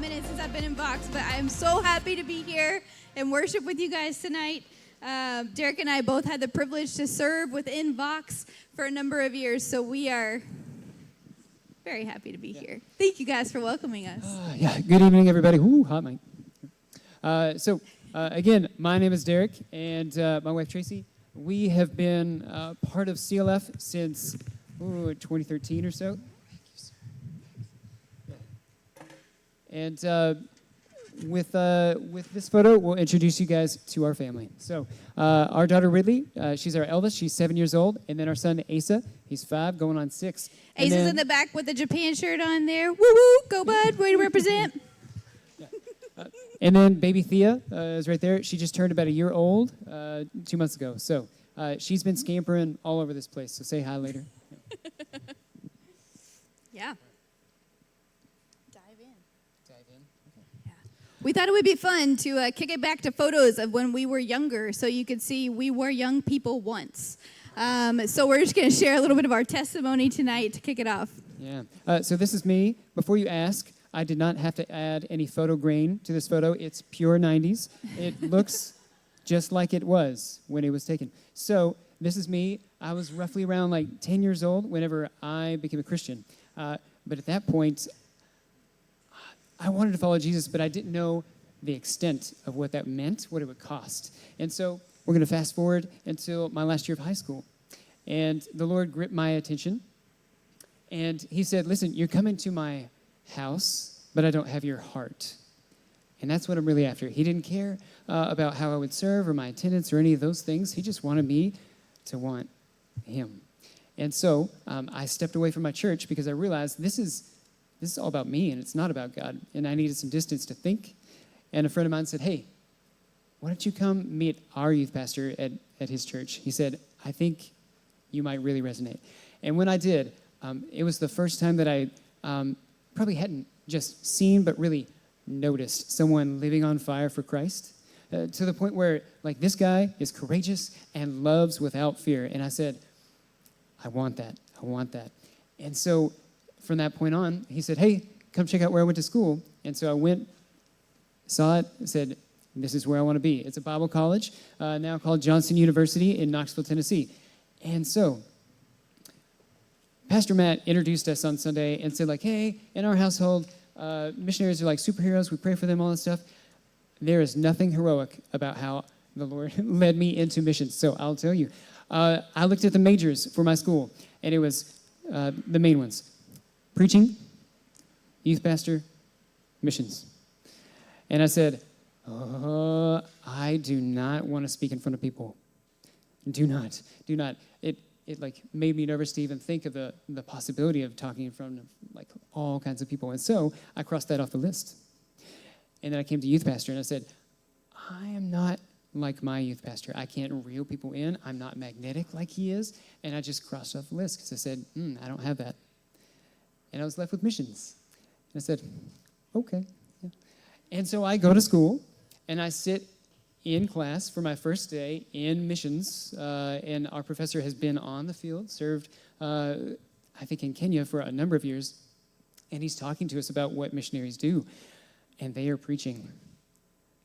minute since I've been in Vox, but I am so happy to be here and worship with you guys tonight. Derek and I both had the privilege to serve within Vox for a number of years, so we are very happy to be here. Thank you guys for welcoming us. Good evening, everybody. Ooh, hot mic. Again, my name is Derek, and my wife Tracy. We have been part of CLF since 2013 or so. And with this photo, we'll introduce you guys to our family. So our daughter Ridley, she's our eldest. She's 7 years old. And then our son Asa, he's 5, going on 6. Asa's in the back with the Japan shirt on there. Woo-woo, go bud, way to represent. And then baby Thea is right there. She just turned about a year old 2 months ago. So she's been scampering all over this place. So say hi later. Yeah. We thought it would be fun to kick it back to photos of when we were younger so you could see we were young people once. So we're just going to share a little bit of our testimony tonight to kick it off. Yeah. So this is me. Before you ask, I did not have to add any photo grain to this photo. It's pure 90s. It looks just like it was when it was taken. So this is me. I was roughly around like 10 years old whenever I became a Christian. But at that point, I wanted to follow Jesus, but I didn't know the extent of what that meant, what it would cost. And so we're going to fast forward until my last year of high school. And the Lord gripped my attention. And he said, listen, you're coming to my house, but I don't have your heart. And that's what I'm really after. He didn't care about how I would serve or my attendance or any of those things. He just wanted me to want him. And so I stepped away from my church because I realized this is all about me, and it's not about God. And I needed some distance to think. And a friend of mine said, hey, why don't you come meet our youth pastor at his church? He said, I think you might really resonate. And when I did, it was the first time that I probably hadn't just seen, but really noticed someone living on fire for Christ to the point where, like, this guy is courageous and loves without fear. And I said, I want that. I want that. And so from that point on, he said, hey, come check out where I went to school. And so I went, saw it, said, this is where I want to be. It's a Bible college, now called Johnson University in Knoxville, Tennessee. And so Pastor Matt introduced us on Sunday and said, like, hey, in our household, missionaries are like superheroes. We pray for them, all that stuff. There is nothing heroic about how the Lord led me into missions. So I'll tell you. I looked at the majors for my school, and it was the main ones. Preaching, youth pastor, missions. And I said, I do not want to speak in front of people. Do not. It like made me nervous to even think of the possibility of talking in front of like all kinds of people. And so I crossed that off the list. And then I came to youth pastor and I said, I am not like my youth pastor. I can't reel people in. I'm not magnetic like he is. And I just crossed off the list because I said, I don't have that. And I was left with missions. And I said, okay. Yeah. And so I go to school, and I sit in class for my first day in missions. And our professor has been on the field, served, I think, in Kenya for a number of years. And he's talking to us about what missionaries do. And they are preaching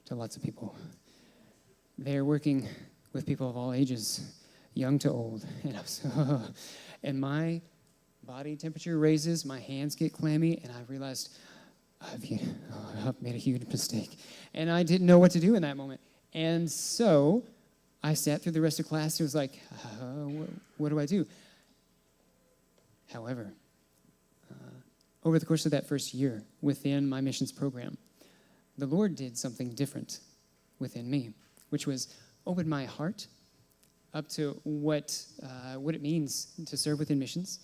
to lots of people. They are working with people of all ages, young to old. And I was, and my body temperature raises, my hands get clammy, and I realized I've made a huge mistake. And I didn't know what to do in that moment. And so I sat through the rest of class and was like, what do I do? However, over the course of that first year within my missions program, the Lord did something different within me, which was open my heart up to what it means to serve within missions.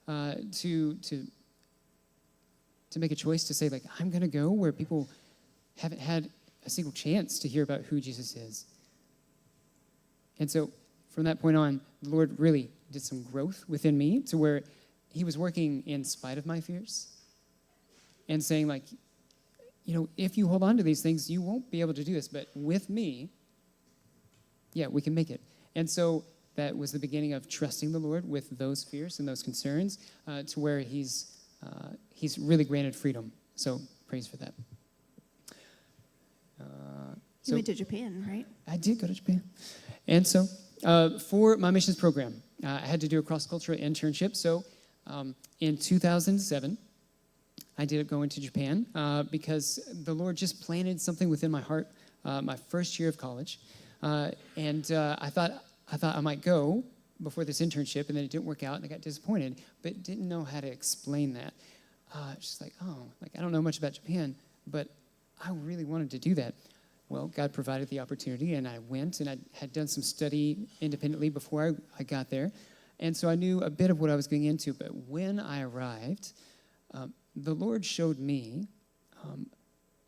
To make a choice to say, like, I'm going to go where people haven't had a single chance to hear about who Jesus is. And so from that point on, the Lord really did some growth within me to where he was working in spite of my fears and saying, like, if you hold on to these things, you won't be able to do this. But with me, we can make it. And so that was the beginning of trusting the Lord with those fears and those concerns to where he's really granted freedom. So praise for that. You went to Japan, right? I did go to Japan. And so for my missions program, I had to do a cross-cultural internship. So in 2007, I did go into Japan because the Lord just planted something within my heart my first year of college. And I thought I might go before this internship, and then it didn't work out, and I got disappointed, but didn't know how to explain that. Just like, I don't know much about Japan, but I really wanted to do that. Well, God provided the opportunity, and I went, and I had done some study independently before I got there. And so I knew a bit of what I was going into, but when I arrived, the Lord showed me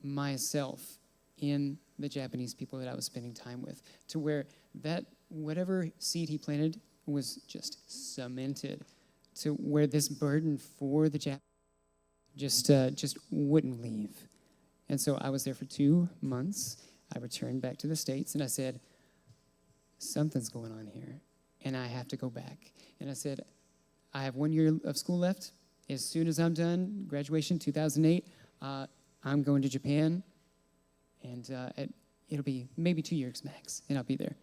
myself in the Japanese people that I was spending time with, to where that whatever seed he planted was just cemented, to where this burden for the Japanese just wouldn't leave. And so I was there for 2 months. I returned back to the States, and I said, something's going on here, and I have to go back. And I said, I have 1 year of school left. As soon as I'm done, graduation 2008, I'm going to Japan, and it'll be maybe 2 years max, and I'll be there.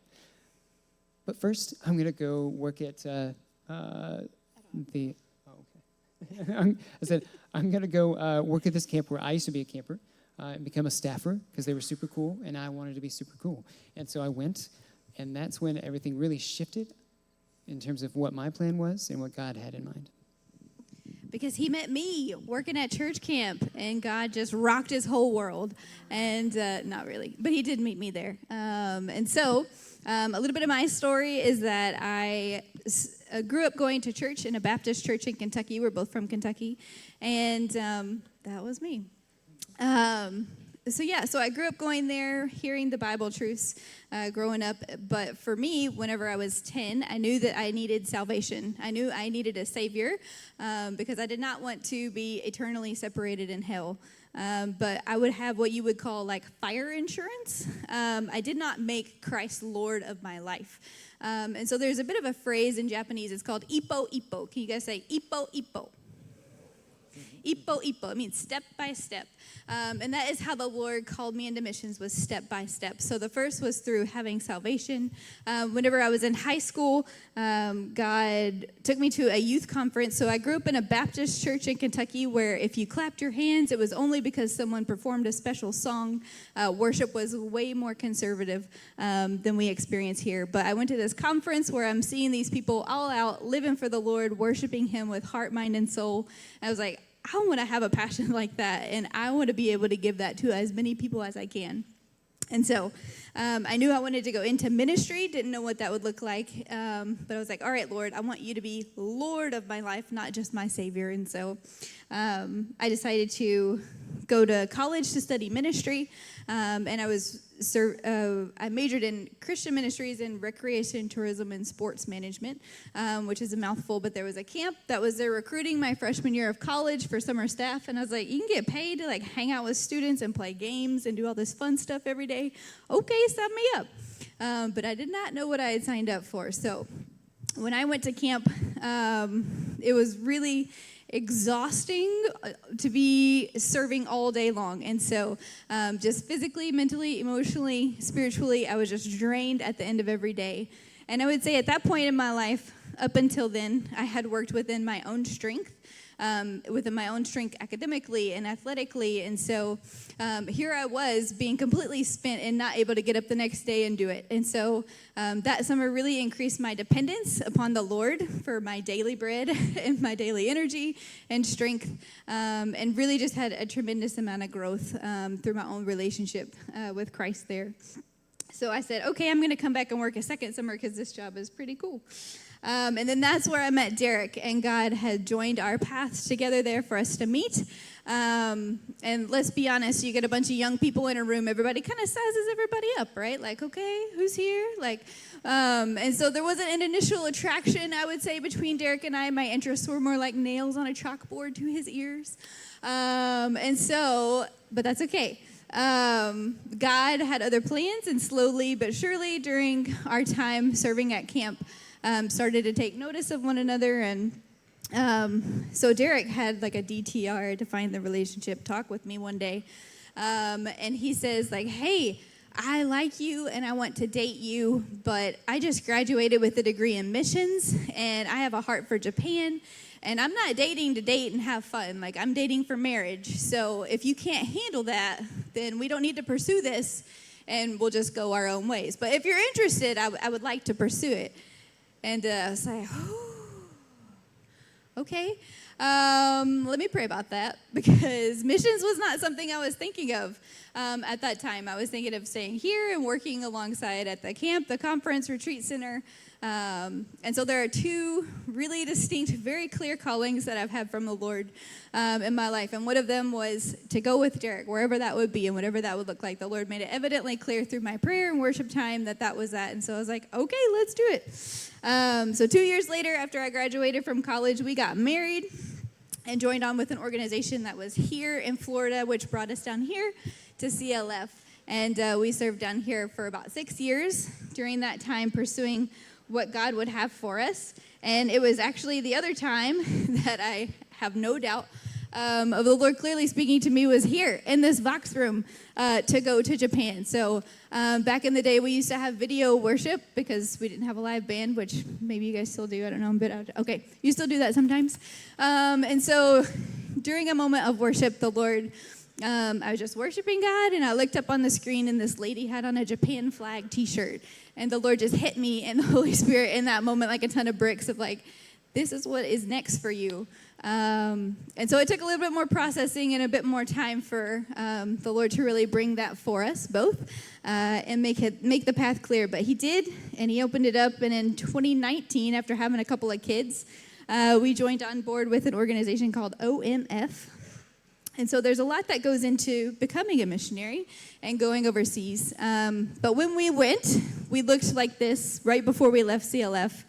But first, I'm going to go work at I said, I'm going to go work at this camp where I used to be a camper and become a staffer because they were super cool, and I wanted to be super cool. And so I went, and that's when everything really shifted in terms of what my plan was and what God had in mind. Because he met me working at church camp, and God just rocked his whole world. And not really, but he did meet me there. And so a little bit of my story is that I grew up going to church in a Baptist church in Kentucky. We're both from Kentucky. And that was me. So I grew up going there, hearing the Bible truths, growing up. But for me, whenever I was 10, I knew that I needed salvation. I knew I needed a Savior because I did not want to be eternally separated in hell. But I would have what you would call like fire insurance. I did not make Christ Lord of my life. And so there's a bit of a phrase in Japanese. It's called ippo ippo. Can you guys say ippo ippo? Ippo ippo. It means step by step. And that is how the Lord called me into missions, was step by step. So the first was through having salvation. Whenever I was in high school, God took me to a youth conference. So I grew up in a Baptist church in Kentucky where if you clapped your hands, it was only because someone performed a special song. Worship was way more conservative than we experience here. But I went to this conference where I'm seeing these people all out living for the Lord, worshiping him with heart, mind, and soul. I was like, I want to have a passion like that, and I want to be able to give that to as many people as I can. And so I knew I wanted to go into ministry, didn't know what that would look like, but I was like, all right, Lord, I want you to be Lord of my life, not just my Savior. And so I decided to go to college to study ministry, and I majored in Christian ministries and recreation, tourism, and sports management, which is a mouthful, but there was a camp that was there recruiting my freshman year of college for summer staff, and I was like, you can get paid to like hang out with students and play games and do all this fun stuff every day. Okay, sign me up. But I did not know what I had signed up for. So when I went to camp, it was really exhausting to be serving all day long. And so just physically, mentally, emotionally, spiritually, I was just drained at the end of every day. And I would say at that point in my life, up until then, I had worked within my own strength, academically and athletically. And so here I was being completely spent and not able to get up the next day and do it. And so that summer really increased my dependence upon the Lord for my daily bread and my daily energy and strength, and really just had a tremendous amount of growth through my own relationship with Christ there. So I said, okay, I'm going to come back and work a second summer because this job is pretty cool. And then that's where I met Derek, and God had joined our paths together there for us to meet. And let's be honest, you get a bunch of young people in a room, everybody kind of sizes everybody up, right? Like, okay, who's here? And so there wasn't an initial attraction, I would say, between Derek and I. My interests were more like nails on a chalkboard to his ears. But that's okay. God had other plans, and slowly but surely during our time serving at camp, started to take notice of one another. And so Derek had like a DTR, defined the relationship, talk with me one day. and he says like, hey, I like you and I want to date you, but I just graduated with a degree in missions and I have a heart for Japan. And I'm not dating to date and have fun. Like, I'm dating for marriage. So if you can't handle that, then we don't need to pursue this, and we'll just go our own ways. But if you're interested, I would like to pursue it. And I was like, okay. Let me pray about that, because missions was not something I was thinking of at that time. I was thinking of staying here and working alongside at the camp, the conference, retreat center. And so there are two really distinct, very clear callings that I've had from the Lord in my life. And one of them was to go with Derek, wherever that would be and whatever that would look like. The Lord made it evidently clear through my prayer and worship time that was that. And so I was like, okay, let's do it. So 2 years later, after I graduated from college, we got married and joined on with an organization that was here in Florida, which brought us down here to CLF. And we served down here for about 6 years, during that time pursuing what God would have for us. And it was actually the other time that I have no doubt of the Lord clearly speaking to me was here in this Vox room to go to Japan. So back in the day, we used to have video worship because we didn't have a live band, which maybe you guys still do. I don't know. I'm a bit out. Okay, you still do that sometimes. And so during a moment of worship, the Lord, I was just worshiping God, and I looked up on the screen, and this lady had on a Japan flag T-shirt. And the Lord just hit me and the Holy Spirit in that moment like a ton of bricks of like, this is what is next for you. And so it took a little bit more processing and a bit more time for the Lord to really bring that for us both and make the path clear. But he did, and he opened it up. And in 2019, after having a couple of kids, we joined on board with an organization called OMF. And so there's a lot that goes into becoming a missionary and going overseas. But when we went, we looked like this right before we left CLF.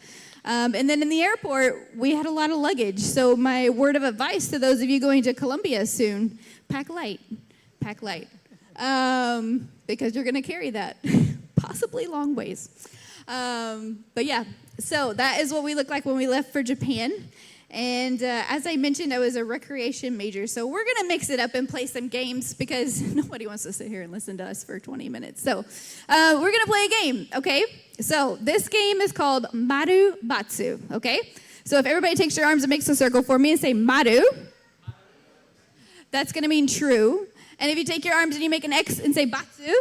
And then in the airport, we had a lot of luggage. So my word of advice to those of you going to Colombia soon, pack light. Pack light. Because you're going to carry that possibly long ways. But yeah, so that is what we looked like when we left for Japan. And as I mentioned, I was a recreation major. So we're going to mix it up and play some games because nobody wants to sit here and listen to us for 20 minutes. So we're going to play a game, okay? So this game is called Maru Batsu, okay? So if everybody takes your arms and makes a circle for me and say Maru, that's going to mean true. And if you take your arms and you make an X and say Batsu,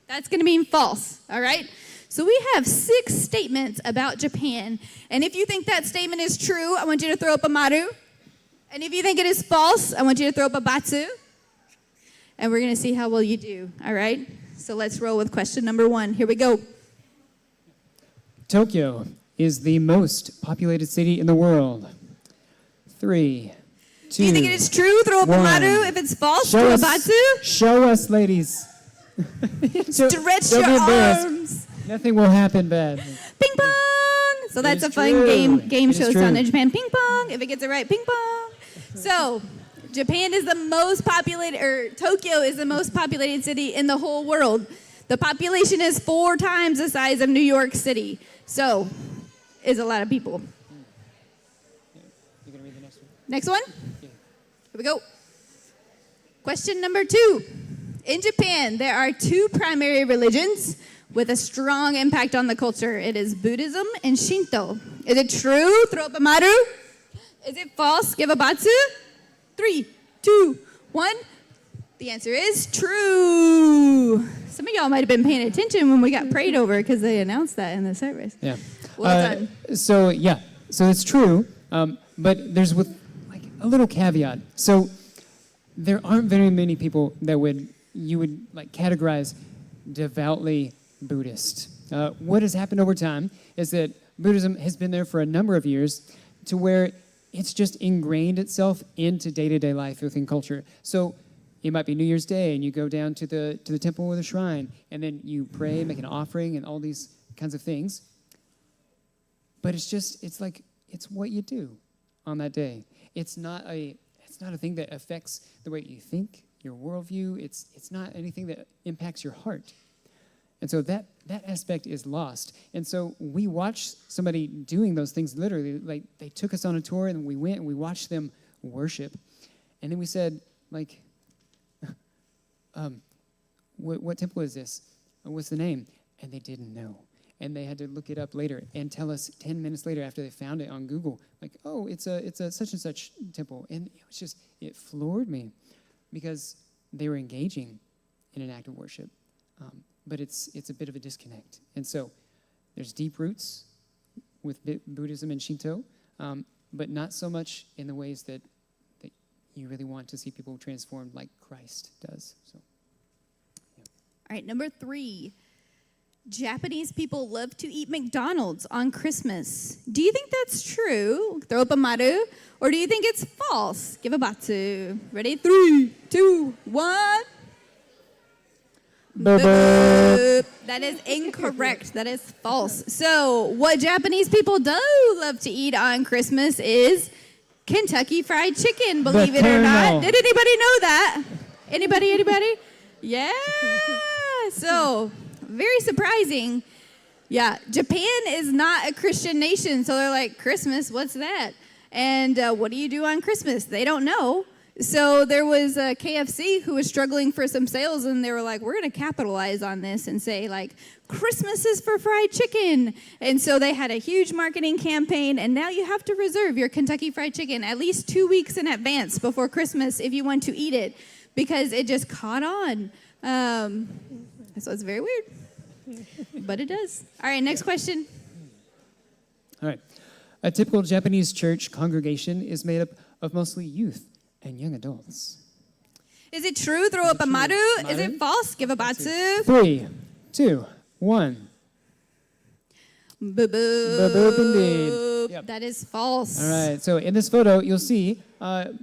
that's going to mean false, all right? So we have 6 statements about Japan. And if you think that statement is true, I want you to throw up a maru. And if you think it is false, I want you to throw up a batsu. And we're going to see how well you do, all right? So let's roll with question number 1. Here we go. Tokyo is the most populated city in the world. 3, 2, Do you think it is true? Throw up a 1. maru. If it's false, throw a batsu. Show us, ladies. Stretch Don't your be embarrassed. arms. Nothing will happen bad. Ping pong. So that's a fun true. game It show is sound true. in Japan. Ping pong. If it gets it right, ping pong. So Japan is the most populated, or Tokyo is the most populated city in the whole world. The population is 4 times the size of New York City. So is a lot of people. You gonna read the next one? Next one. Yeah. Here we go. Question number 2. In Japan, there are 2 primary religions with a strong impact on the culture. It is Buddhism and Shinto. Is it true? Throw up a maru. Is it false? Give a batsu. 3, 2, 1. The answer is true. Some of y'all might have been paying attention when we got prayed over because they announced that in the service. Yeah. Well done. So it's true, but there's with like a little caveat. So there aren't very many people that you would like categorize devoutly Buddhist. What has happened over time is that Buddhism has been there for a number of years to where it's just ingrained itself into day-to-day life within culture. So it might be New Year's Day and you go down to the temple or the shrine and then you pray, make an offering and all these kinds of things. But it's what you do on that day. It's not a thing that affects the way you think, your worldview. It's not anything that impacts your heart. And so that aspect is lost. And so we watched somebody doing those things literally. Like they took us on a tour and we went and we watched them worship. And then we said, like, what temple is this? What's the name? And they didn't know. And they had to look it up later and tell us 10 minutes later after they found it on Google, like, oh, it's a such and such temple. And it floored me because they were engaging in an act of worship. But it's a bit of a disconnect. And so there's deep roots with Buddhism and Shinto, but not so much in the ways that you really want to see people transformed like Christ does. So, yeah. All right, number 3. Japanese people love to eat McDonald's on Christmas. Do you think that's true? Throw up a maru. Or do you think it's false? Give a batsu. Ready? 3, 2, 1. Boop. That is incorrect. That is false. So what Japanese people do love to eat on Christmas is Kentucky Fried Chicken, believe it or not. Did anybody know that? Anybody? Yeah. So, very surprising. Yeah, Japan is not a Christian nation, so they're like, Christmas, what's that? And what do you do on Christmas? They don't know. So there was a KFC who was struggling for some sales, and they were like, we're going to capitalize on this and say, like, Christmas is for fried chicken. And so they had a huge marketing campaign, and now you have to reserve your Kentucky Fried Chicken at least 2 weeks in advance before Christmas if you want to eat it, because it just caught on. So it's very weird, but it does. All right, next question. All right. A typical Japanese church congregation is made up of mostly youth and young adults. Is it true? Throw up a maru. Is it false? Give a batsu. 3, 2, 1. Boo-boo. Boo-boop indeed. Yep. That is false. All right. So in this photo, you'll see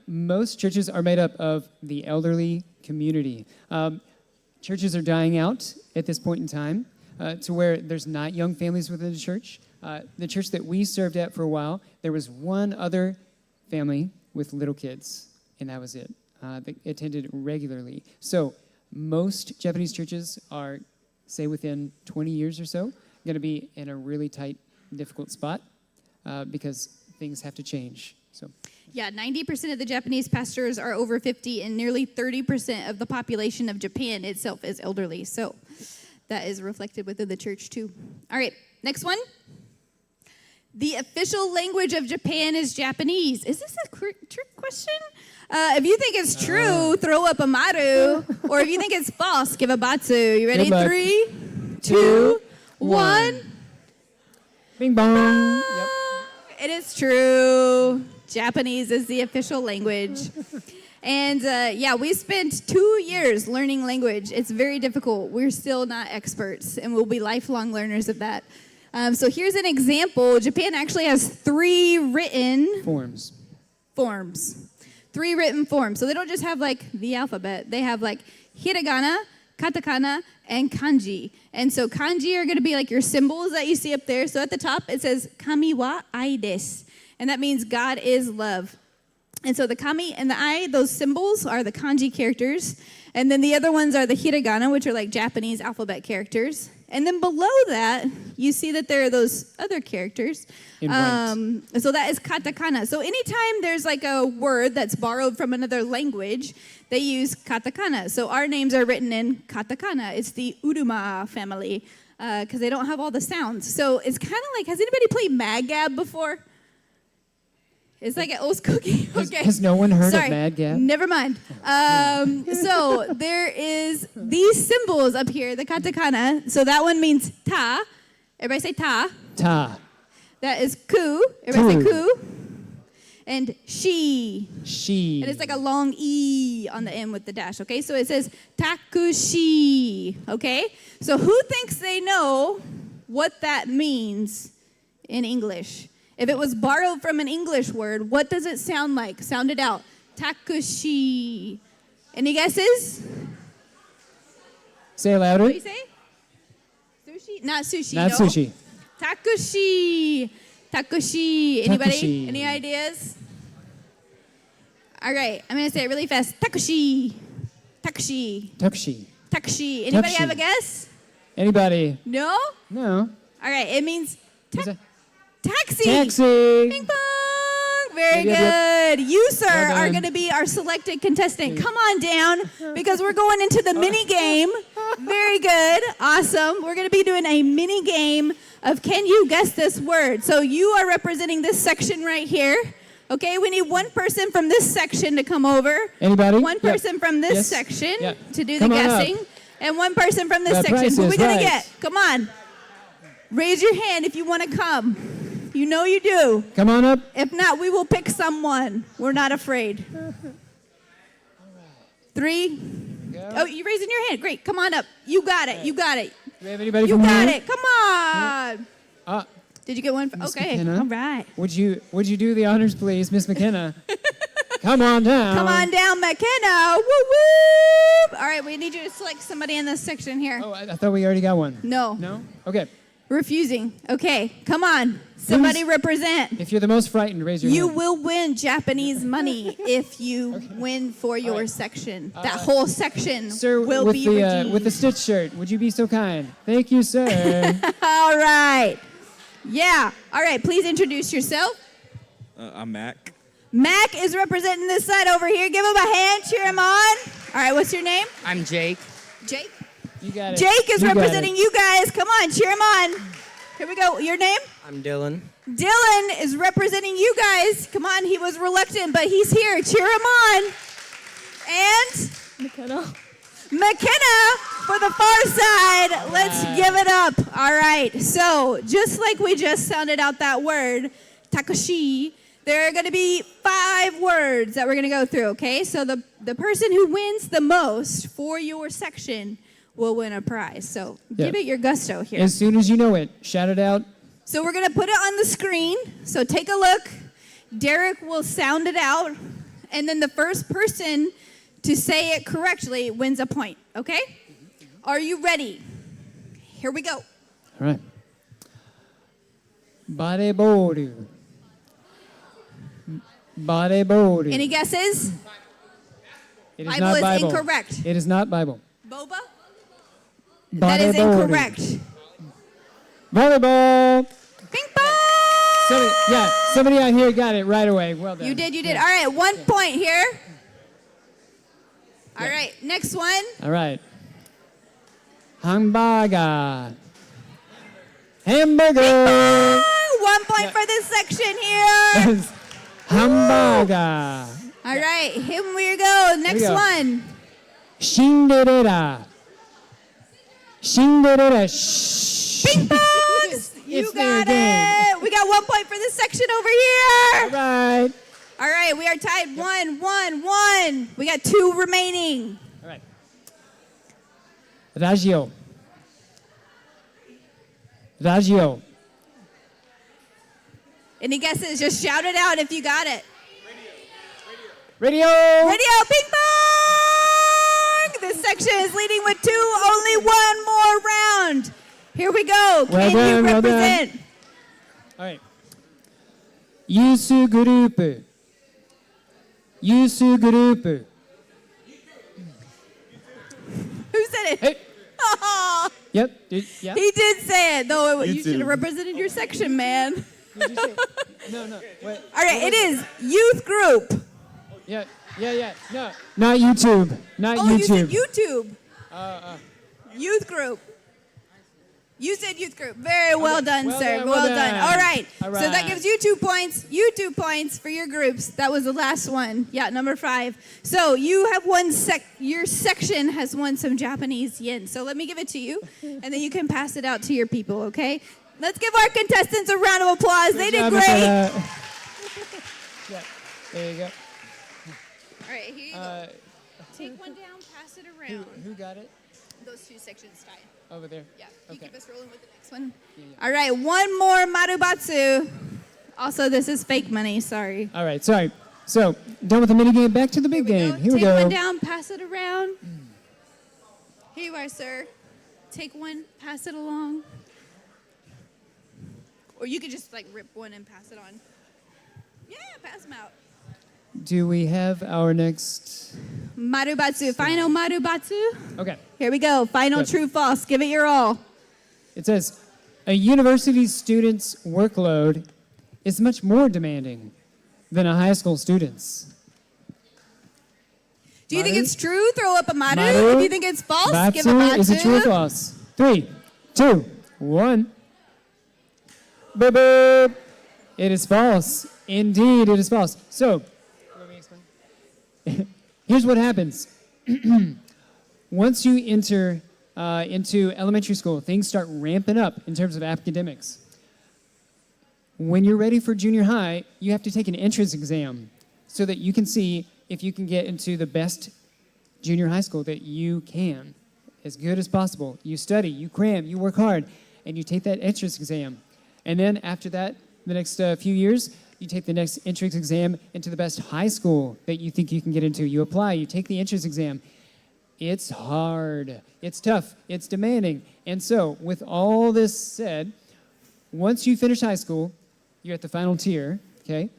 most churches are made up of the elderly community. Churches are dying out at this point in time to where there's not young families within the church. The church that we served at for a while, there was one other family with little kids, and that was it. They attended regularly. So most Japanese churches are, say, within 20 years or so, going to be in a really tight, difficult spot because things have to change. So. Yeah, 90% of the Japanese pastors are over 50, and nearly 30% of the population of Japan itself is elderly. So that is reflected within the church too. All right, next one. The official language of Japan is Japanese. Is this a trick question? If you think it's true, throw up a maru. Or if you think it's false, give a batsu. You ready? 3, 2, 1. Bing bong. Yep. It is true. Japanese is the official language. And we spent 2 years learning language. It's very difficult. We're still not experts, and we'll be lifelong learners of that. So here's an example. Japan actually has 3 written forms. 3 written forms. So they don't just have like the alphabet. They have like hiragana, katakana, and kanji. And so kanji are going to be like your symbols that you see up there. So at the top it says kami wa ai desu. And that means God is love. And so the kami and the ai, those symbols are the kanji characters. And then the other ones are the hiragana, which are like Japanese alphabet characters. And then below that, you see that there are those other characters. So that is katakana. So anytime there's like a word that's borrowed from another language, they use katakana. So our names are written in katakana. It's the Ulmer family because they don't have all the sounds. So it's kind of like, has anybody played Mad Gab before? It's like an old school game. Okay. Has no one heard of Mad Gab? Never mind. So there is these symbols up here, the katakana. So that one means ta. Everybody say ta. Ta. That is ku. Everybody say ku. And she. She. And it's like a long E on the end with the dash, okay? So it says takushi, okay? So who thinks they know what that means in English? If it was borrowed from an English word, what does it sound like? Sound it out. Takushi. Any guesses? Say it louder. What do you say? Sushi? Not sushi. Not no. sushi. Takushi. Takushi. Anybody? Takushi. Any ideas? All right. I'm going to say it really fast. Takushi. Takushi. Takushi. Takushi. Anybody Takushi. have a guess? Anybody? No? No. All right. It means taxi. Taxi. Ping pong. very Yep. good. You, sir, Well are done. going to be our selected contestant. Come on down because we're going into the mini game. Very good. Awesome. We're going to be doing a mini game of can you guess this word? So you are representing this section right here. Okay, we need one person from this section to come over. Anybody? One Yep. person from this Yes. section Yep. to do Come the on up. guessing. And one person from this The section. price Who are is we going right. to get? Come on. Raise your hand if you want to come. You know you do. Come on up. If not, we will pick someone. We're not afraid. 3. Go. Oh, you're raising your hand. Great. Come on up. You got it. You got it. Do we have anybody You from got here? it. Come on. Uh, Did you get one? Miss Okay. McKenna? All right. would you do the honors, please, Miss McKenna? Come on down. Come on down, McKenna. Woo woo. All right. We need you to select somebody in this section here. Oh, I thought we already got one. No. No? Okay. Refusing. Okay. Come on. Somebody represent. If you're the most frightened, raise your You hand. will win Japanese money if you win for your right. section. That whole section Sir, will with be the redeemed. with the Stitch shirt, would you be so kind? Thank you, sir. All right. Yeah. All right. Please introduce yourself. I'm Mac. Mac is representing this side over here. Give him a hand. Cheer him on. All right. What's your name? I'm Jake. Jake. You got it. Jake is You got representing it. you guys. Come on. Cheer him on. Here we go. Your name? I'm Dylan. Dylan is representing you guys. Come on. He was reluctant, but he's here. Cheer him on. And McKenna for the far side. Let's give it up. All right. So just like we just sounded out that word, Takashi, there are going to be 5 words that we're going to go through, okay? So the person who wins the most for your section will win a prize. So give Yeah. it your gusto here. As soon as you know it, shout it out. So we're going to put it on the screen. So take a look. Derek will sound it out. And then the first person to say it correctly wins a point, okay? Are you ready? Here we go. All right. Bareboru. Bareboru. Any guesses? It is Bible not is Bible. incorrect. It is not Bible. Boba? That is Bareboru. incorrect. Volleyball. Ping pong! Somebody out here got it right away. Well done. You did. All right, 1 point here. All right, next one. All right. Hamburger. Hamburger. 1 point for this section here. Hamburger. All right, here we go. Next go. one. Cinderella. Cinderella. Shh. Ping pong! You It's their got game. it. We got 1 point for this section over here. All right. All right, we are tied 1-1-1. We got 2 remaining. All right. Radio. Radio. Any guesses? Just shout it out if you got it. Radio. Radio, ping pong! This section is leading with 2. Only 1 more round. Here we go. Well Can done, you well done. represent? All right. Yusu group. Yusu group. Who said it? Hey. Oh, Yep. Yeah. he did say it, though. You should too. have represented your section, man. Did you say? No. Wait. All right, it is youth group. Yeah. No. Not YouTube. Not Oh, you said YouTube. YouTube. Youth group. You said youth group. Very well done, Well sir. done, Well well done. done. All right. All So that right. gives you 2 points. You 2 points for your groups. That was the last one. Yeah, number 5. So you have won. Your section has won some Japanese yen. So let me give it to you, and then you can pass it out to your people. Okay. Let's give our contestants a round of applause. They did Good job, great. McKenna. Yeah. There you go. All right. Here you go. Take one down. Pass it around. Who got it? Those 2 sections tied. Over there. Yeah, you Okay. keep us rolling with the next one. All right, 1 more Marubatsu. Also, this is fake money, sorry. All right. Sorry. So done with the mini game. Back to the big game. Here we Take go. one down, pass it around. Here you are, sir. Take one, pass it along. Or you could just like rip one and pass it on. Yeah, pass them out. Do we have our next? Marubatsu, final Marubatsu. Okay. Here we go, final Good. true false. Give it your all. It says, a university student's workload is much more demanding than a high school student's. Do you think Maru? it's true? Throw up a maru. Maru? If you think it's false, give a Batsu, maru. is it true or false? 3, 2, 1. Boop, boop. It is false. Indeed, it is false. So, here's what happens. Once you enter into elementary school, things start ramping up in terms of academics. When you're ready for junior high, you have to take an entrance exam so that you can see if you can get into the best junior high school that you can, as good as possible. You study, you cram, you work hard, and you take that entrance exam. And then after that, the next few years, you take the next entrance exam into the best high school that you think you can get into. You apply, you take the entrance exam. It's hard, it's tough, it's demanding. And so, with all this said, once you finish high school, you're at the final tier, okay?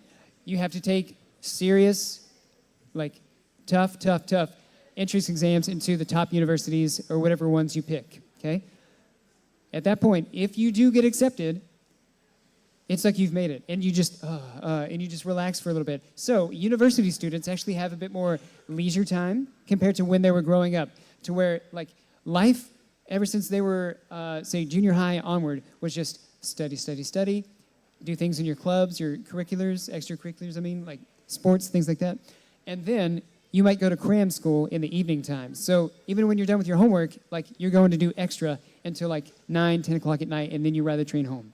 You have to take serious, like tough entrance exams into the top universities or whatever ones you pick, okay? At that point, if you do get accepted, it's like you've made it, and you just relax for a little bit. So university students actually have a bit more leisure time compared to when they were growing up, to where like life, ever since they were, say, junior high onward, was just study, do things in your clubs, your extracurriculars, like sports, things like that. And then you might go to cram school in the evening time. So even when you're done with your homework, like you're going to do extra until like 9, 10 o'clock at night, and then you ride the train home.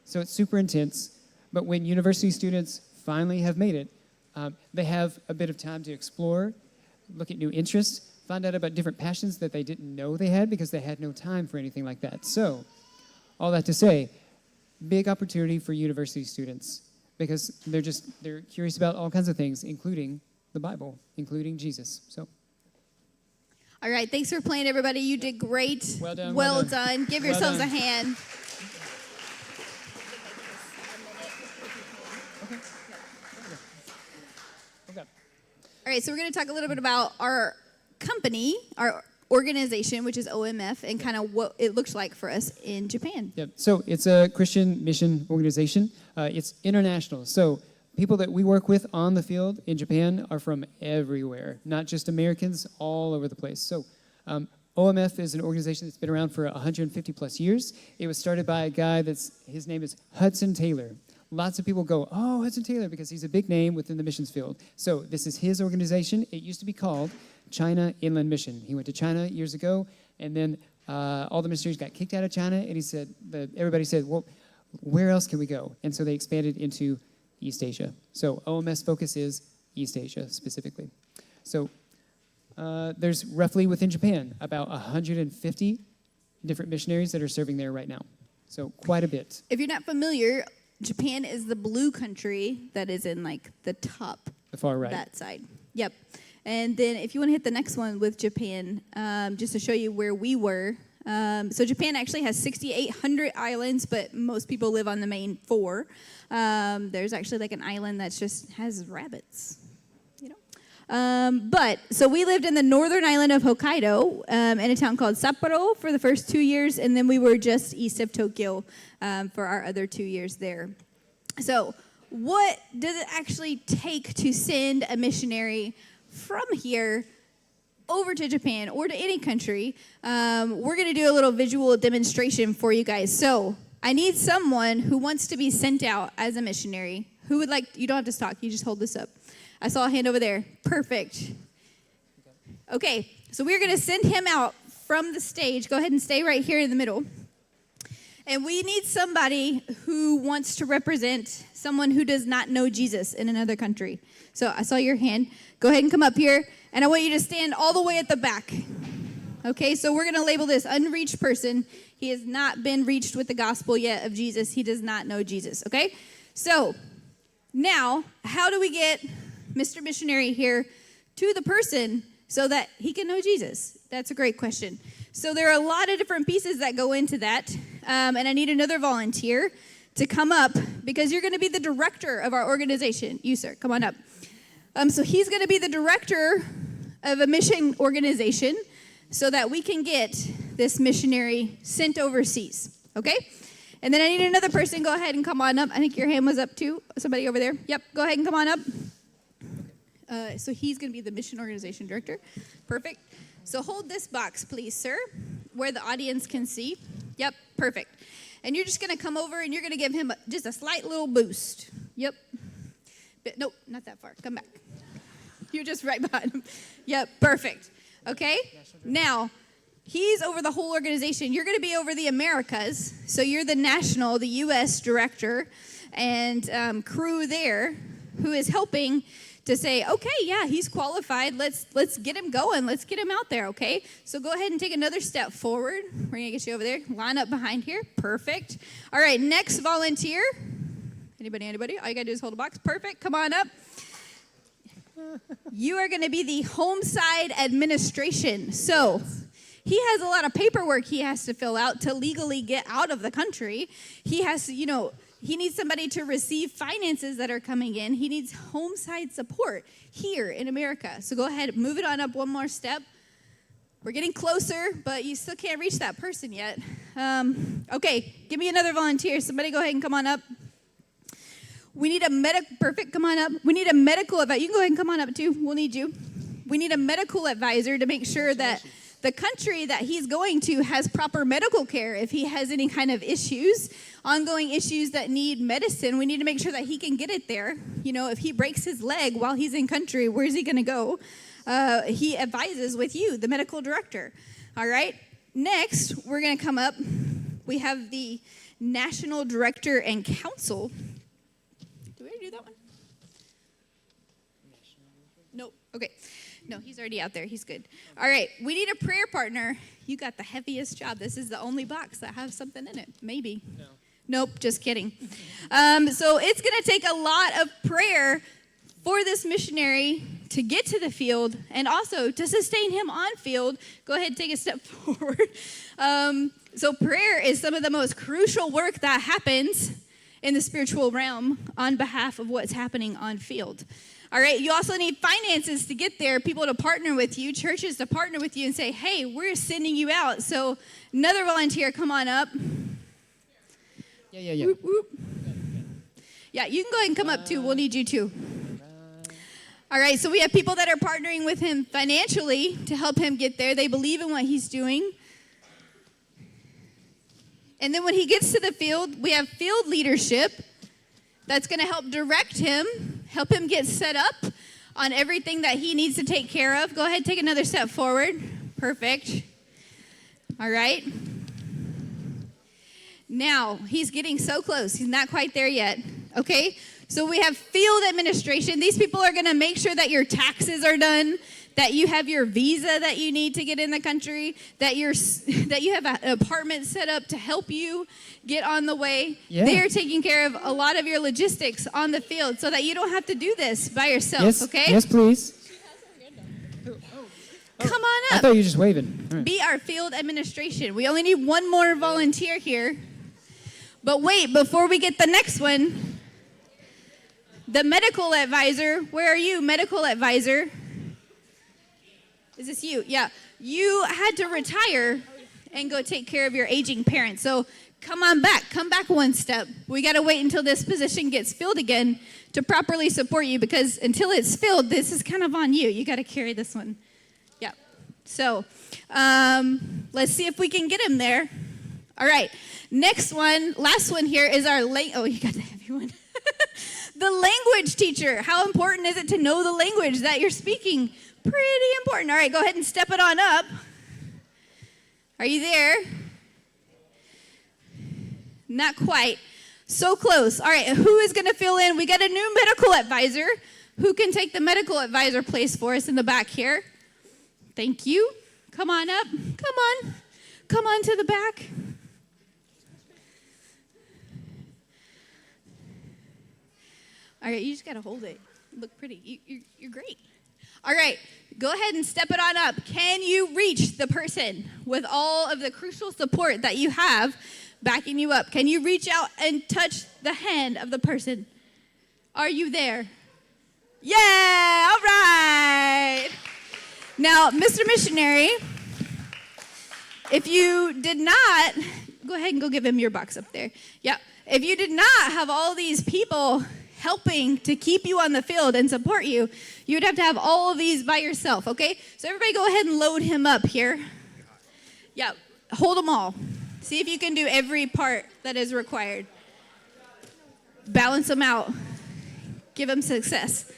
So it's super intense, but when university students finally have made it, they have a bit of time to explore, look at new interests, find out about different passions that they didn't know they had because they had no time for anything like that. So, all that to say, big opportunity for university students because they're curious about all kinds of things, including the Bible, including Jesus. So. All right, thanks for playing, everybody. You did great. Well done. Well done. Give yourselves done. a hand. All right, so we're going to talk a little bit about our company, our organization, which is OMF, and kind of what it looks like for us in Japan. Yep. So it's a Christian mission organization. It's international. So people that we work with on the field in Japan are from everywhere, not just Americans, all over the place. So OMF is an organization that's been around for 150 plus years. It was started by a guy his name is Hudson Taylor. Lots of people go, oh, Hudson Taylor, because he's a big name within the missions field. So this is his organization. It used to be called China Inland Mission. He went to China years ago, and then all the missionaries got kicked out of China, and everybody said, well, where else can we go? And so they expanded into East Asia. So OMS focus is East Asia specifically. So there's roughly within Japan about 150 different missionaries that are serving there right now. So quite a bit. If you're not familiar, Japan is the blue country that is in like the top, The far right. that side. Yep. And then if you want to hit the next one with Japan, just to show you where we were. So Japan actually has 6,800 islands, but most people live on the main 4. There's actually like an island that just has rabbits, you know. But so we lived in the northern island of Hokkaido in a town called Sapporo for the first 2 years, and then we were just east of Tokyo for our other 2 years there. So what does it actually take to send a missionary from here over to Japan or to any country? We're going to do a little visual demonstration for you guys. So I need someone who wants to be sent out as a missionary. Who would like, you don't have to talk, you just hold this up. I saw a hand over there. Perfect. Okay, so we're going to send him out from the stage. Go ahead and stay right here in the middle. And we need somebody who wants to represent someone who does not know Jesus in another country. So I saw your hand. Go ahead and come up here. And I want you to stand all the way at the back. Okay, so we're going to label this unreached person. He has not been reached with the gospel yet of Jesus. He does not know Jesus, okay? So now, how do we get Mr. Missionary here to the person so that he can know Jesus? That's a great question. So there are a lot of different pieces that go into that. And I need another volunteer to come up because you're going to be the director of our organization. You, sir, come on up. So he's going to be the director of a mission organization so that we can get this missionary sent overseas, okay? And then I need another person. Go ahead and come on up. I think your hand was up too. Somebody over there. Yep, go ahead and come on up. So he's going to be the mission organization director. Perfect. So hold this box, please, sir, where the audience can see. Yep, perfect. And you're just going to come over and you're going to give him just a slight little boost. Yep. Nope, not that far. Come back. You're just right behind him. Yep, perfect. Okay? Now, he's over the whole organization. You're going to be over the Americas. So you're the national, the U.S. director and crew there who is helping to say, okay, yeah, he's qualified. Let's get him going. Let's get him out there, okay? So go ahead and take another step forward. We're going to get you over there. Line up behind here. Perfect. All right, next volunteer. Anybody? All you got to do is hold a box. Perfect. Come on up. You are going to be the home side administration. So he has a lot of paperwork he has to fill out to legally get out of the country. He has to, he needs somebody to receive finances that are coming in. He needs home side support here in America. So go ahead, move it on up one more step. We're getting closer, but you still can't reach that person yet. Okay, give me another volunteer. Somebody go ahead and come on up. We need a perfect, come on up. We need a medical advisor. You can go ahead and come on up too. We'll need you. We need a medical advisor to make sure that the country that he's going to has proper medical care. If he has any kind of issues, ongoing issues that need medicine, we need to make sure that he can get it there. If he breaks his leg while he's in country, where's he going to go? He advises with you, the medical director. All right. Next, we're going to come up. We have the national director and council. Do we already do that one? Nope. Okay. No, he's already out there. He's good. All right. We need a prayer partner. You got the heaviest job. This is the only box that has something in it. Maybe. No. Nope. Just kidding. So it's going to take a lot of prayer for this missionary to get to the field and also to sustain him on field. Go ahead and take a step forward. So prayer is some of the most crucial work that happens in the spiritual realm on behalf of what's happening on field. All right, you also need finances to get there, people to partner with you, churches to partner with you and say, hey, we're sending you out. So another volunteer, come on up. Yeah. Whoop, whoop. Yeah, you can go ahead and come up too. We'll need you too. All right, so we have people that are partnering with him financially to help him get there. They believe in what he's doing. And then when he gets to the field, we have field leadership that's going to help direct him, help him get set up on everything that he needs to take care of. Go ahead, take another step forward. Perfect. All right. Now, he's getting so close. He's not quite there yet. Okay? So we have field administration. These people are going to make sure that your taxes are done, that you have your visa that you need to get in the country, that you have an apartment set up to help you get on the way. Yeah. They are taking care of a lot of your logistics on the field so that you don't have to do this by yourself, yes, okay? Yes, please. Come on up. I thought you were just waving. Right. Be our field administration. We only need one more volunteer here. But wait, before we get the next one, the medical advisor, where are you, medical advisor? Is this you? Yeah. You had to retire and go take care of your aging parents. So come on back. Come back one step. We got to wait until this position gets filled again to properly support you, because until it's filled, this is kind of on you. You got to carry this one. Yeah. So let's see if we can get him there. All right. Next one, last one here is our oh, you got the heavy one. The language teacher. How important is it to know the language that you're speaking? Pretty important. All right, go ahead and step it on up. Are you there? Not quite. So close. All right, who is going to fill in? We got a new medical advisor. Who can take the medical advisor place for us in the back here? Thank you. Come on up. Come on. Come on to the back. All right, you just got to hold it. Look pretty. You're great. All right, go ahead and step it on up. Can you reach the person with all of the crucial support that you have backing you up? Can you reach out and touch the hand of the person? Are you there? Yeah, all right. Now, Mr. Missionary, if you did not go ahead and go give him your box up there. Yeah. If you did not have all these people helping to keep you on the field and support you, you would have to have all of these by yourself, okay? So everybody go ahead and load him up here. Yeah, hold them all. See if you can do every part that is required. Balance them out. Give him success.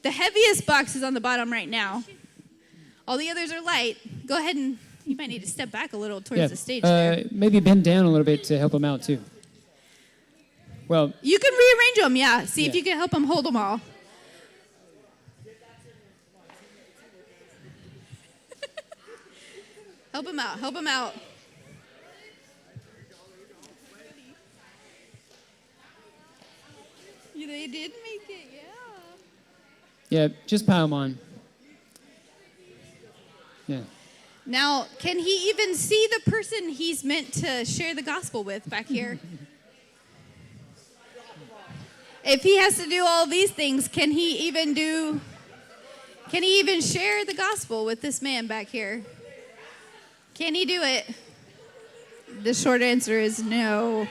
The heaviest box is on the bottom right now. All the others are light. Go ahead and, you might need to step back a little towards the stage there. Maybe bend down a little bit to help him out too. Well, You can rearrange them, yeah. See if Yeah. you can help him hold them all. Help him out, help him out. Yeah, they did make it, yeah. yeah, just pile them on. Yeah. Now, can he even see the person he's meant to share the gospel with back here? If he has to do all these things, can he even share the gospel with this man back here? Can he do it? The short answer is no.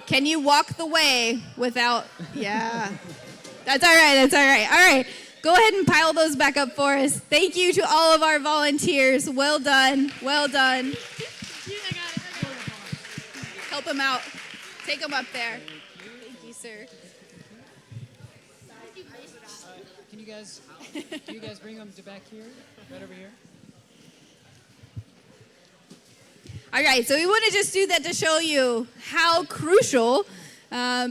Can you walk the way without, yeah. That's all right, that's all right. All right, go ahead and pile those back up for us. Thank you to all of our volunteers. Well done, well done. Help him out. Take him up there. Thank you, sir. Can you guys bring them to back here, right over here? All right, so we want to just do that to show you how crucial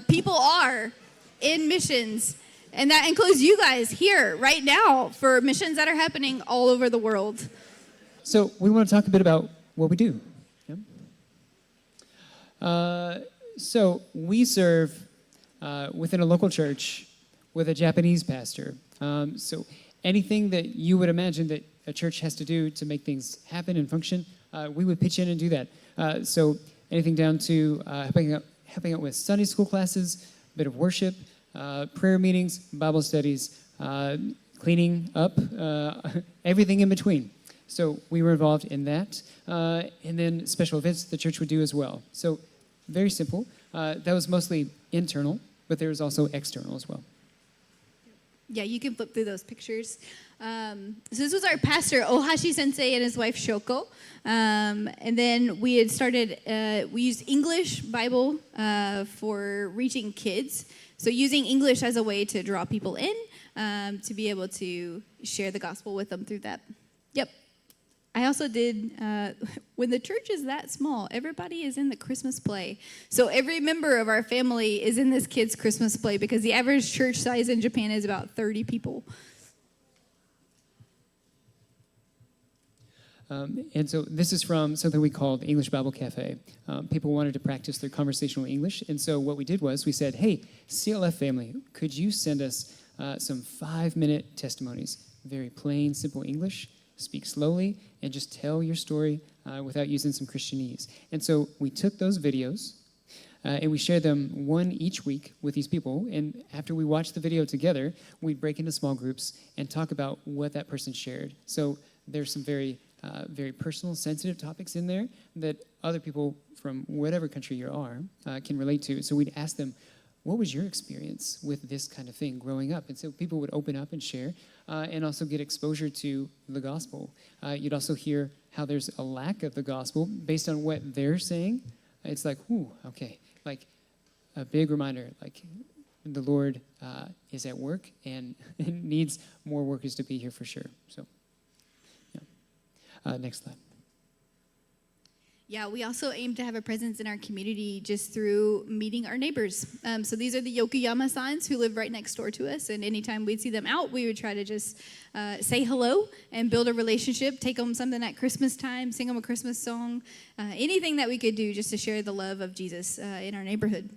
people are in missions. And that includes you guys here right now for missions that are happening all over the world. So we want to talk a bit about what we do. So we serve within a local church with a Japanese pastor. So anything that you would imagine that a church has to do to make things happen and function, we would pitch in and do that. So anything down to helping out with Sunday school classes, a bit of worship, prayer meetings, Bible studies, cleaning up, everything in between. So we were involved in that. And then special events the church would do as well. So very simple. That was mostly internal, but there was also external as well. Yeah, you can flip through those pictures. So this was our pastor, Ohashi Sensei, and his wife, Shoko. And then we had started, we used English Bible for reaching kids. So using English as a way to draw people in, to be able to share the gospel with them through that. Yep. I also did, when the church is that small, everybody is in the Christmas play. So every member of our family is in this kid's Christmas play because the average church size in Japan is about 30 people. And so this is from something we called English Bible Cafe. People wanted to practice their conversational English. And so what we did was we said, hey, CLF family, could you send us some 5-minute testimonies? Very plain, simple English. Speak slowly and just tell your story without using some Christianese. And so we took those videos and we shared them one each week with these people. And after we watched the video together, we'd break into small groups and talk about what that person shared. So there's some very personal, sensitive topics in there that other people from whatever country you are can relate to. So we'd ask them, what was your experience with this kind of thing growing up? And so people would open up and share and also get exposure to the gospel. You'd also hear how there's a lack of the gospel based on what they're saying. It's like, ooh, okay. Like a big reminder, like the Lord is at work and needs more workers to be here for sure. So, yeah. Next slide. Yeah, we also aim to have a presence in our community just through meeting our neighbors. So these are the Yokoyama-sans who live right next door to us, and anytime we'd see them out, we would try to just say hello and build a relationship, take them something at Christmas time, sing them a Christmas song, anything that we could do just to share the love of Jesus in our neighborhood.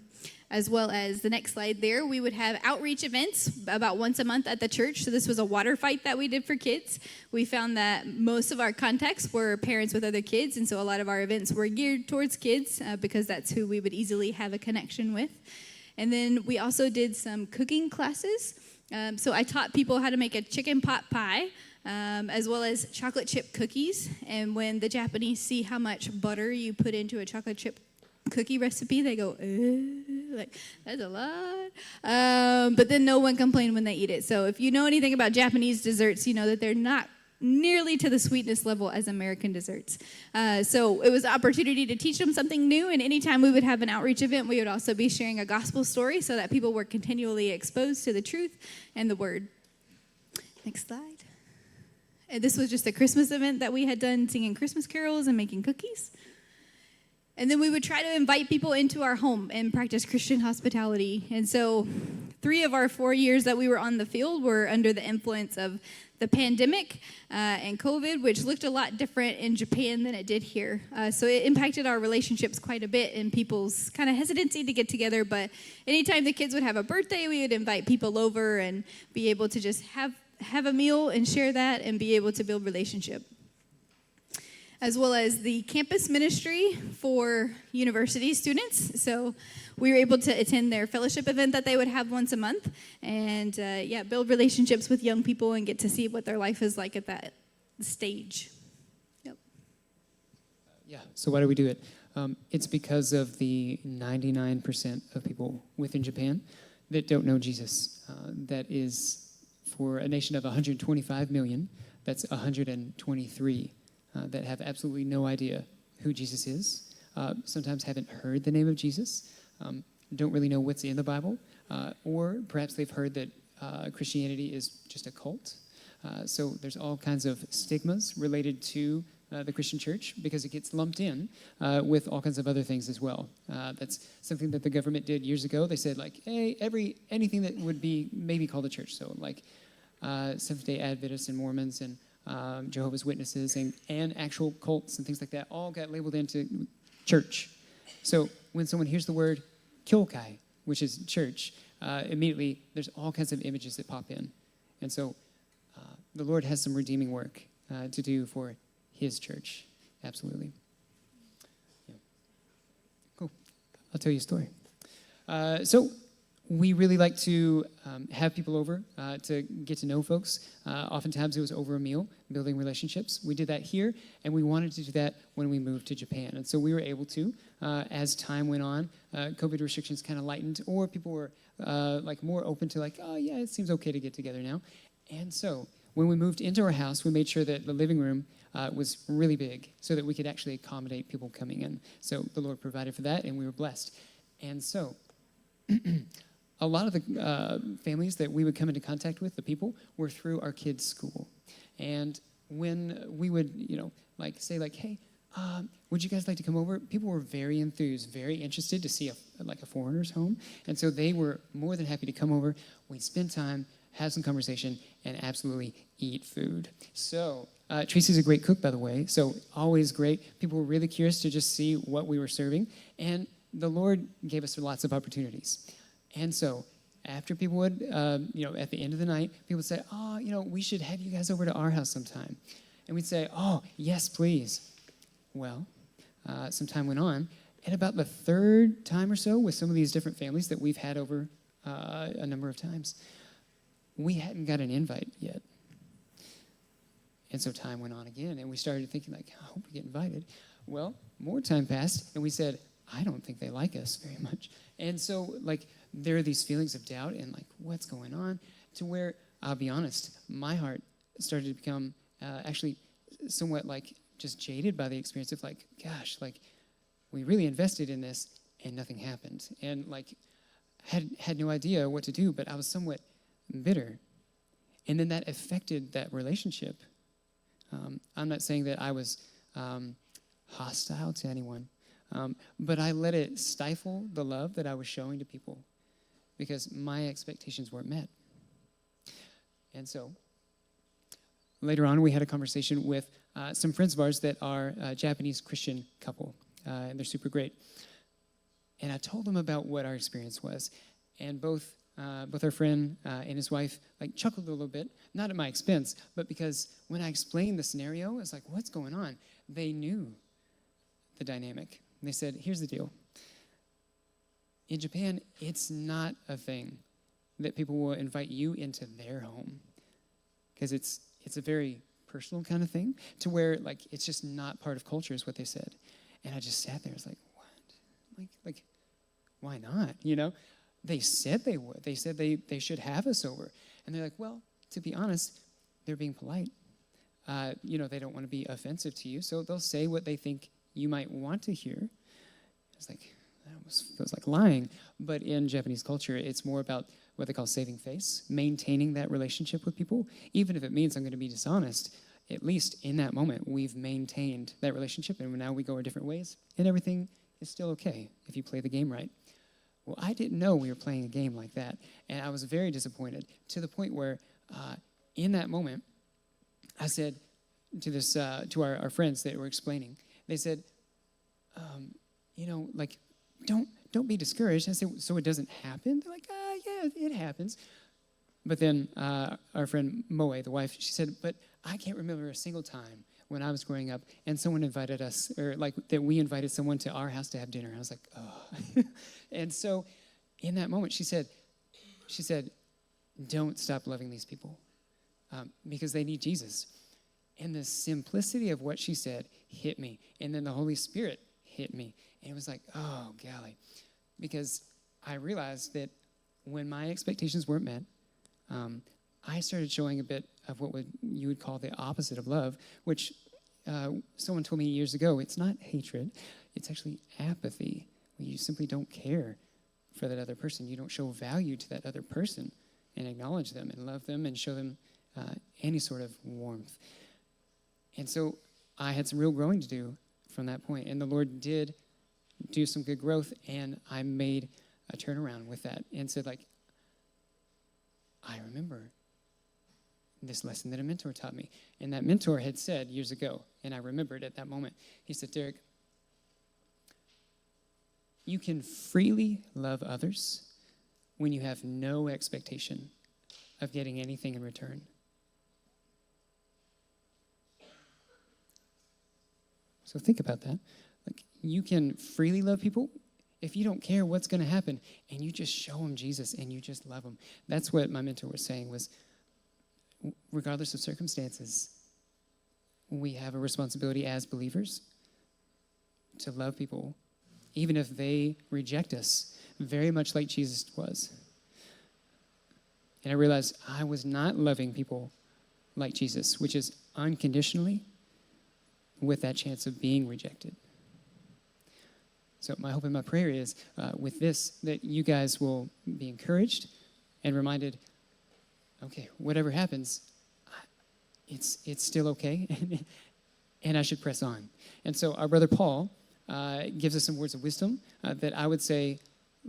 As well as the next slide there, we would have outreach events about once a month at the church. So this was a water fight that we did for kids. We found that most of our contacts were parents with other kids, and so a lot of our events were geared towards kids because that's who we would easily have a connection with. And then we also did some cooking classes. So I taught people how to make a chicken pot pie. as well as chocolate chip cookies. And when the Japanese see how much butter you put into a chocolate chip cookie recipe, they go, like, that's a lot. But then no one complained when they eat it. So if you know anything about Japanese desserts, you know that they're not nearly to the sweetness level as American desserts. So it was an opportunity to teach them something new, and anytime we would have an outreach event, we would also be sharing a gospel story so that people were continually exposed to the truth and the word. Next slide. And this was just a Christmas event that we had done, singing Christmas carols and making cookies. And then we would try to invite people into our home and practice Christian hospitality. And so 3 of our 4 years that we were on the field were under the influence of the pandemic and COVID, which looked a lot different in Japan than it did here. So it impacted our relationships quite a bit and people's kind of hesitancy to get together. But anytime the kids would have a birthday, we would invite people over and be able to just have a meal and share that and be able to build relationship. As well as the campus ministry for university students. So we were able to attend their fellowship event that they would have once a month and build relationships with young people and get to see what their life is like at that stage. Yep. So why do we do it? It's because of the 99% of people within Japan that don't know Jesus. That is, for a nation of 125 million, that's 123 that have absolutely no idea who Jesus is, sometimes haven't heard the name of Jesus, don't really know what's in the Bible, or perhaps they've heard that Christianity is just a cult. So there's all kinds of stigmas related to the Christian church because it gets lumped in with all kinds of other things as well. That's something that the government did years ago. They said, like, hey, anything that would be maybe called a church, so like Seventh-day Adventists and Mormons and Jehovah's Witnesses and actual cults and things like that all got labeled into church. So when someone hears the word kyokai, which is church, immediately there's all kinds of images that pop in. And so the Lord has some redeeming work to do for his church. Absolutely. Yeah. Cool. I'll tell you a story. So we really like to have people over to get to know folks. Oftentimes it was over a meal, building relationships. We did that here, and we wanted to do that when we moved to Japan. And so we were able to, as time went on, COVID restrictions kind of lightened, or people were more open to oh yeah, it seems okay to get together now. And so when we moved into our house, we made sure that the living room was really big so that we could actually accommodate people coming in. So the Lord provided for that, and we were blessed. And so a lot of the families that we would come into contact with, the people, were through our kids' school. And when we would, say, hey, would you guys like to come over? People were very enthused, very interested to see a foreigner's home. And so they were more than happy to come over. We'd spend time, have some conversation, and absolutely eat food. So Tracy's a great cook, by the way, so always great. People were really curious to just see what we were serving. And the Lord gave us lots of opportunities. And so after people would, at the end of the night, people would say, oh, we should have you guys over to our house sometime. And we'd say, oh, yes, please. Well, some time went on. And about the 3rd time or so with some of these different families that we've had over a number of times, we hadn't got an invite yet. And so time went on again, and we started thinking, I hope we get invited. Well, more time passed, and we said, I don't think they like us very much. And so, there are these feelings of doubt and, what's going on, to where, I'll be honest, my heart started to become actually somewhat, just jaded by the experience of, gosh, we really invested in this, and nothing happened. And, had no idea what to do, but I was somewhat bitter. And then that affected that relationship. I'm not saying that I was hostile to anyone, but I let it stifle the love that I was showing to people because my expectations weren't met. And so later on, we had a conversation with some friends of ours that are a Japanese Christian couple, and they're super great. And I told them about what our experience was, and both our friend and his wife chuckled a little bit, not at my expense, but because when I explained the scenario, it's what's going on? They knew the dynamic. And they said, here's the deal. In Japan, it's not a thing that people will invite you into their home because it's it's a very personal kind of thing to where like it's just not part of culture is what they said. And I just sat there, I was like, what? Like why not? You know? They said they would. They said they should have us over. And they're like, well, to be honest, they're being polite. They don't want to be offensive to you, so they'll say what they think you might want to hear. It's like, that almost feels like lying. But in Japanese culture, it's more about what they call saving face, maintaining that relationship with people. Even if it means I'm going to be dishonest, at least in that moment, we've maintained that relationship, and now we go our different ways, and everything is still okay if you play the game right. Well, I didn't know we were playing a game like that, and I was very disappointed to the point where in that moment, I said to our friends that were explaining, they said, don't be discouraged. I said, so it doesn't happen? They're like, yeah, it happens. But then our friend Moe, the wife, she said, but I can't remember a single time when I was growing up and someone invited us, or like that we invited someone to our house to have dinner. I was like, oh. And so in that moment, she said, don't stop loving these people because they need Jesus. And the simplicity of what she said hit me. And then the Holy Spirit hit me. And it was like, oh, golly. Because I realized that when my expectations weren't met, I started showing a bit of what you would call the opposite of love, which someone told me years ago, it's not hatred, it's actually apathy. Where you simply don't care for that other person. You don't show value to that other person and acknowledge them and love them and show them any sort of warmth. And so I had some real growing to do from that point. And the Lord did do some good growth, and I made a turnaround with that and said, like, I remember this lesson that a mentor taught me. And that mentor had said years ago, and I remembered at that moment, he said, Derek, you can freely love others when you have no expectation of getting anything in return. So think about that. Like, you can freely love people if you don't care what's going to happen, and you just show them Jesus and you just love them. That's what my mentor was saying was, regardless of circumstances, we have a responsibility as believers to love people, even if they reject us, very much like Jesus was. And I realized I was not loving people like Jesus, which is unconditionally, with that chance of being rejected. So my hope and my prayer is with this, that you guys will be encouraged and reminded, okay, whatever happens, it's still okay, and I should press on. And so our brother Paul gives us some words of wisdom that I would say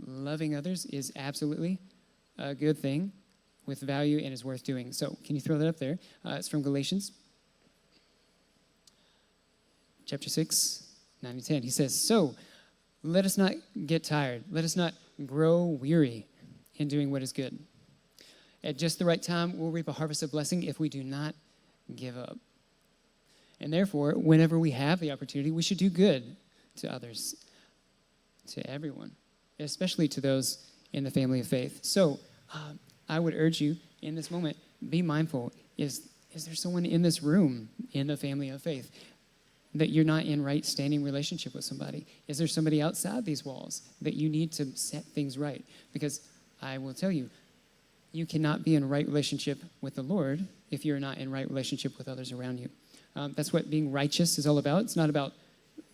loving others is absolutely a good thing with value and is worth doing. So can you throw that up there? It's from Galatians chapter 6, 9 and 10. He says, so let us not get tired. Let us not grow weary in doing what is good. At just the right time, we'll reap a harvest of blessing if we do not give up. And therefore, whenever we have the opportunity, we should do good to others, to everyone, especially to those in the family of faith. So I would urge you in this moment, be mindful. Is there someone in this room in the family of faith that you're not in right standing relationship with somebody? Is there somebody outside these walls that you need to set things right? Because I will tell you, you cannot be in right relationship with the Lord if you're not in right relationship with others around you. That's what being righteous is all about. It's not about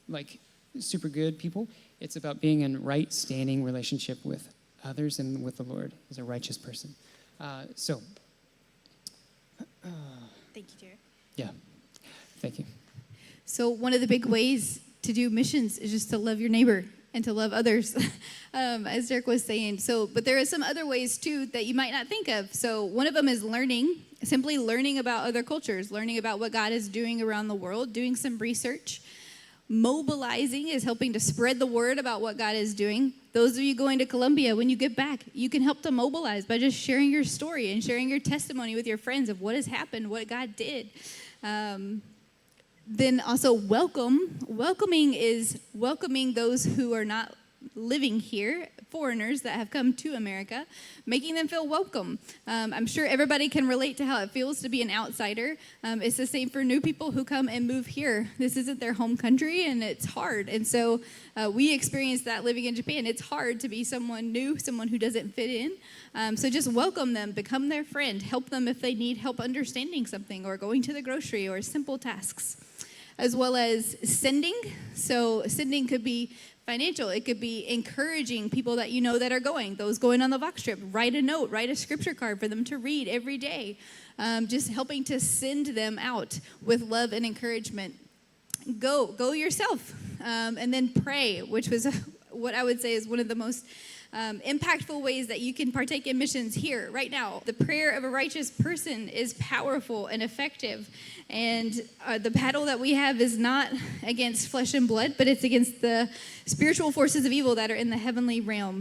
like super good people. It's about being in right standing relationship with others and with the Lord as a righteous person. Thank you, Jared. Yeah, thank you. So one of the big ways to do missions is just to love your neighbor and to love others, as Derek was saying. But there are some other ways, too, that you might not think of. So one of them is simply learning about other cultures, learning about what God is doing around the world, doing some research. Mobilizing is helping to spread the word about what God is doing. Those of you going to Colombia, when you get back, you can help to mobilize by just sharing your story and sharing your testimony with your friends of what has happened, what God did. Then also welcoming is welcoming those who are not living here foreigners that have come to America, making them feel welcome. I'm sure everybody can relate to how it feels to be an outsider. It's the same for new people who come and move here. This isn't their home country, and it's hard. And so we experienced that living in Japan. It's hard to be someone new, someone who doesn't fit in. So just welcome them, become their friend, help them if they need help understanding something or going to the grocery or simple tasks. As well as sending. So sending could be financial. It could be encouraging people that you know that are going. Those going on the Vox trip, write a note, write a scripture card for them to read every day. Just helping to send them out with love and encouragement. Go yourself. And then pray, which was what I would say is one of the most impactful ways that you can partake in missions here, right now. The prayer of a righteous person is powerful and effective. And the battle that we have is not against flesh and blood, but it's against the spiritual forces of evil that are in the heavenly realm.